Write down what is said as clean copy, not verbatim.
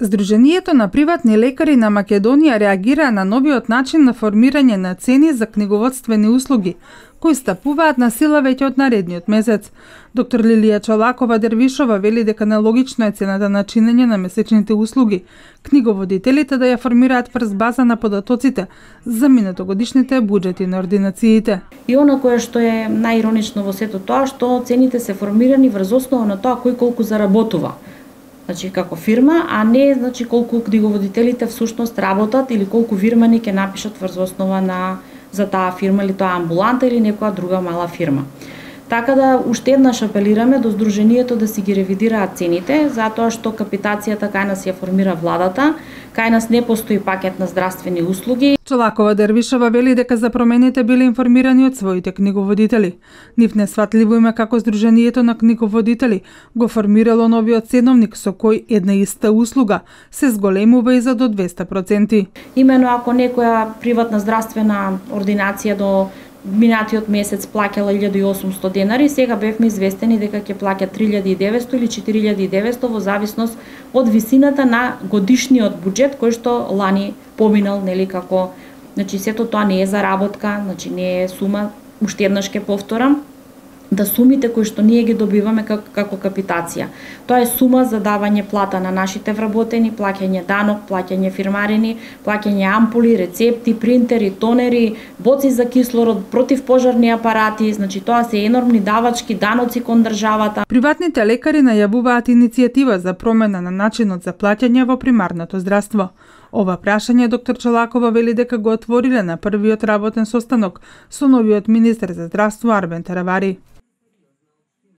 Здруженијето на приватни лекари на Македонија реагира на новиот начин на формирање на цени за книговодствени услуги, кои стапуваат на сила веќе од наредниот месец. Доктор Лилија Чолакова-Дервишова вели дека нелогично е цената на чинење на месечните услуги, книговодителите да ја формираат врз база на податоците за минатогодишните буџети на ординациите. И она кое што е најиронично во сето тоа, што цените се формирани врз основа на тоа кој колку заработува. Значи како фирма, а не значи колку книговодителите всушност работат или колку вирмани ќе напишат врз основа на за таа фирма или тоа амбуланта или некоја друга мала фирма. Така да уште еднаш апелираме до Здруженијето да си ги ревидираат цените, затоа што капитацијата кај нас ја формира владата, кај нас не постои пакет на здравствени услуги. Чолакова-Дервишова вели дека за промените биле информирани од своите книговодители. Нив несфатливо има како Здруженијето на книговодители го формирало новиот ценовник со кој една иста услуга се зголемува и за до 200%. Имено ако некоја приватна здравствена ординација до минатиот месец плаќала 1800 денари, сега бевме известени дека ќе плаќа 3900 или 4900 во зависност од висината на годишниот буџет кој што лани поминал, нели, како, значи сето тоа не е заработка, значи не е сума, уште еднаш ќе повторам, да сумите кои што ние ги добиваме како капитација. Тоа е сума за давање плата на нашите вработени, плаќање данок, плаќање фирмарини, плаќање ампули, рецепти, принтери, тонери, боци за кислород, противпожарни апарати, значи тоа се енормни давачки, даноци кон државата. Приватните лекари најавуваат иницијатива за промена на начинот за плаќање во примарното здравство. Ова прашање доктор Чолакова вели дека го отвориле на првиот работен состанок со новиот министер за здравство Арбен Таравари.